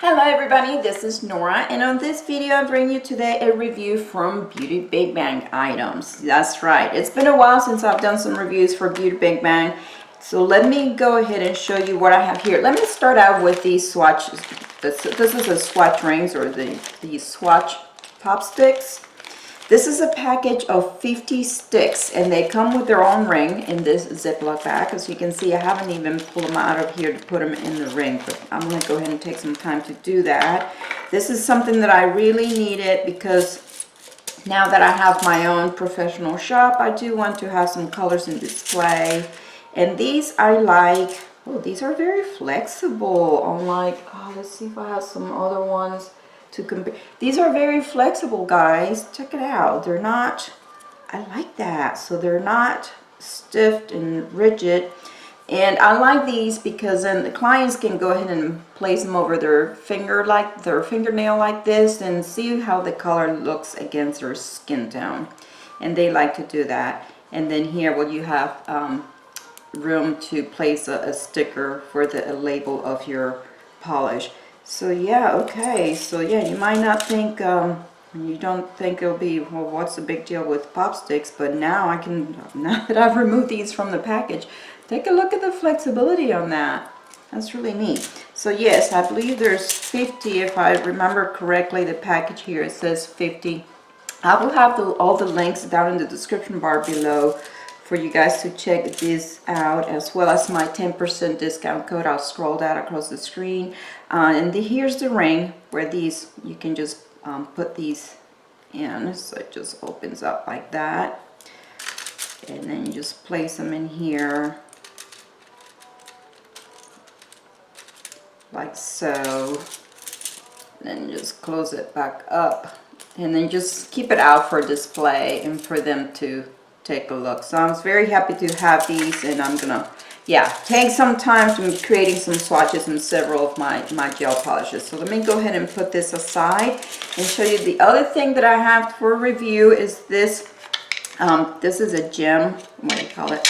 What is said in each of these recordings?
Hello everybody, this is Nora, and on this video I bring you today a review from Beauty BigBang items. That's right, it's been a while since I've done some reviews for Beauty BigBang, so let me go ahead and show you what I have here. Let me start out with these swatches. This is a swatch rings, or the swatch pop sticks. This is a package of 50 sticks, and they come with their own ring in this Ziploc bag. As you can see, I haven't even pulled them out of here to put them in the ring, but I'm going to go ahead and take some time to do that. This is something that I really needed because now that I have my own professional shop, I do want to have some colors in display. And these I like. Oh, these are very flexible. Unlike, let's see if I have some other ones to compare. These are very flexible, guys. Check it out. They're not, I like that. So they're not stiff and rigid. And I like these because then the clients can go ahead and place them over their fingernail like this and see how the color looks against their skin tone. And they like to do that. And then here, well, you have room to place a sticker for a label of your polish. So yeah, okay, so yeah, you might not think, you don't think it'll be, well, what's the big deal with pop sticks, but now now that I've removed these from the package, take a look at the flexibility on that. That's really neat. So yes, I believe there's 50, if I remember correctly, the package here, it says 50. I will have all the links down in the description bar below for you guys to check this out, as well as my 10% discount code. I'll scroll that across the screen. And here's the ring where these, you can just put these in. So it just opens up like that. And then you just place them in here. Like so. And then just close it back up. And then just keep it out for display and for them to take a look. So I was very happy to have these, and I'm gonna take some time to creating some swatches in several of my gel polishes. So let me go ahead and put this aside and show you the other thing that I have for review is this. This is a gem, what do you call it?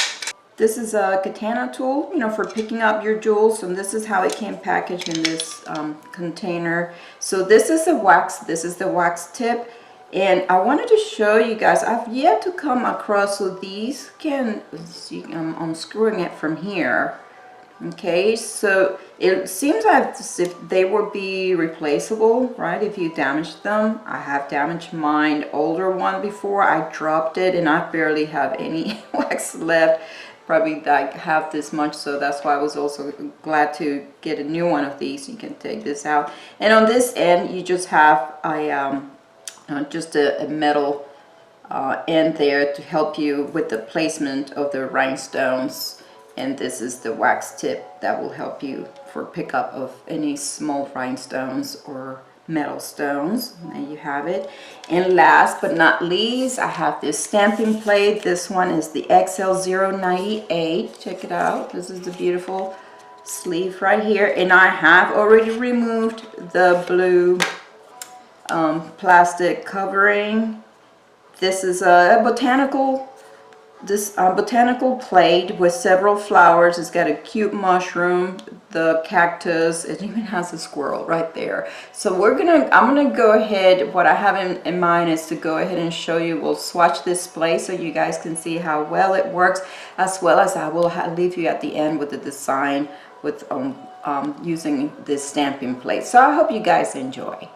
This is a Katana Tool, you know, for picking up your jewels, and this is how it came packaged in this container. So this is the wax tip. And I wanted to show you guys, I've yet to come across, so these can, let's see, I'm unscrewing it from here. Okay, so it seems as if they would be replaceable, right, if you damage them. I have damaged mine, older one before. I dropped it and I barely have any wax left, probably like half this much, so that's why I was also glad to get a new one of these. You can take this out, and on this end you just have just a metal end there to help you with the placement of the rhinestones, and this is the wax tip that will help you for pickup of any small rhinestones or metal stones. There you have it. And last but not least, I have this stamping plate. This one is the XL-098. Check it out. This is the beautiful sleeve right here, and I have already removed the blue plastic covering. This is a botanical plate with several flowers. It's got a cute mushroom, the cactus, it even has a squirrel right there. So I'm gonna go ahead, what I have in mind is to go ahead and show you, we'll swatch this plate so you guys can see how well it works, as well as I will leave you at the end with the design with using this stamping plate. So I hope you guys enjoy.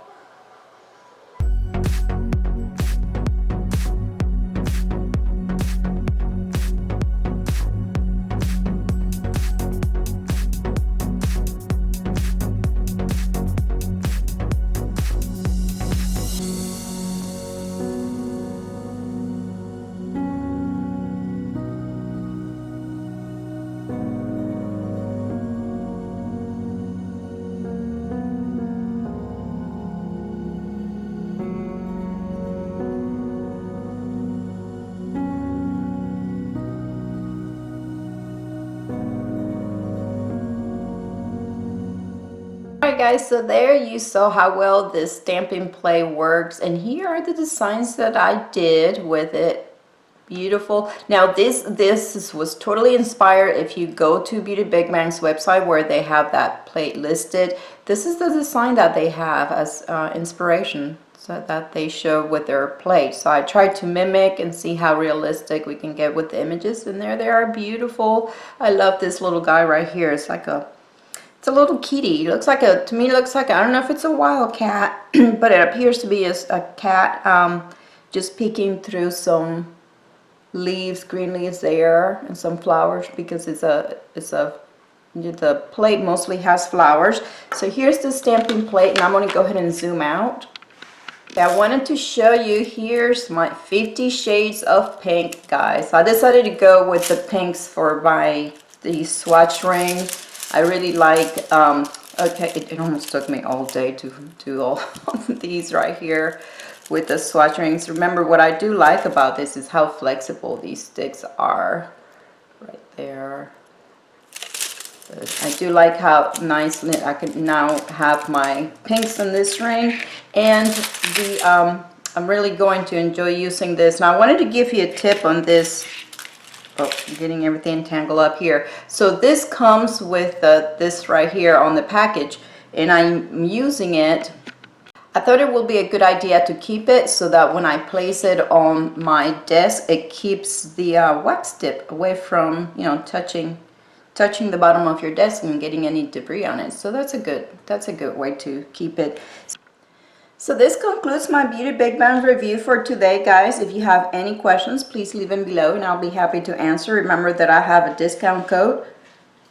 Alright guys, so there you saw how well this stamping plate works, and here are the designs that I did with it. beautiful. Now this was totally inspired. If you go to Beauty Big Bang's website where they have that plate listed, this is the design that they have as inspiration, so that they show with their plate. So I tried to mimic and see how realistic we can get with the images, and there they are, beautiful. I love this little guy right here. It's like a little kitty. It looks like to me it looks like, I don't know if it's a wild cat, but it appears to be a cat just peeking through some leaves, green leaves there, and some flowers, because the plate mostly has flowers. So here's the stamping plate, and I'm going to go ahead and zoom out. I wanted to show you, here's my 50 shades of pink, guys. I decided to go with the pinks for the swatch ring. I really like, okay, it almost took me all day to do all of these right here with the swatch rings. Remember, what I do like about this is how flexible these sticks are right there. I do like how nicely I can now have my pinks in this ring, and I'm really going to enjoy using this. Now I wanted to give you a tip on this. Oh, I'm getting everything tangled up here. So this comes with this right here on the package, and I'm using it. I thought it would be a good idea to keep it so that when I place it on my desk, it keeps the wax tip away from, you know, touching the bottom of your desk and getting any debris on it. So that's a good way to keep it. So this concludes my Beauty Big Bang review for today, guys. If you have any questions, please leave them below and I'll be happy to answer. Remember that I have a discount code,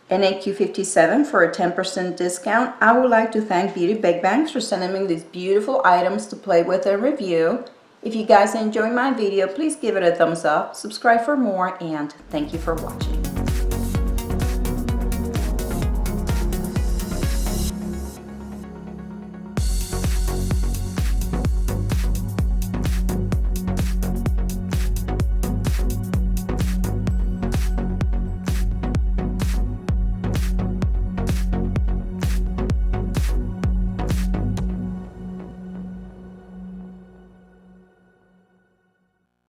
NAQ57, for a 10% discount. I would like to thank Beauty Big Bang for sending me these beautiful items to play with and review. If you guys enjoyed my video, please give it a thumbs up, subscribe for more, and thank you for watching.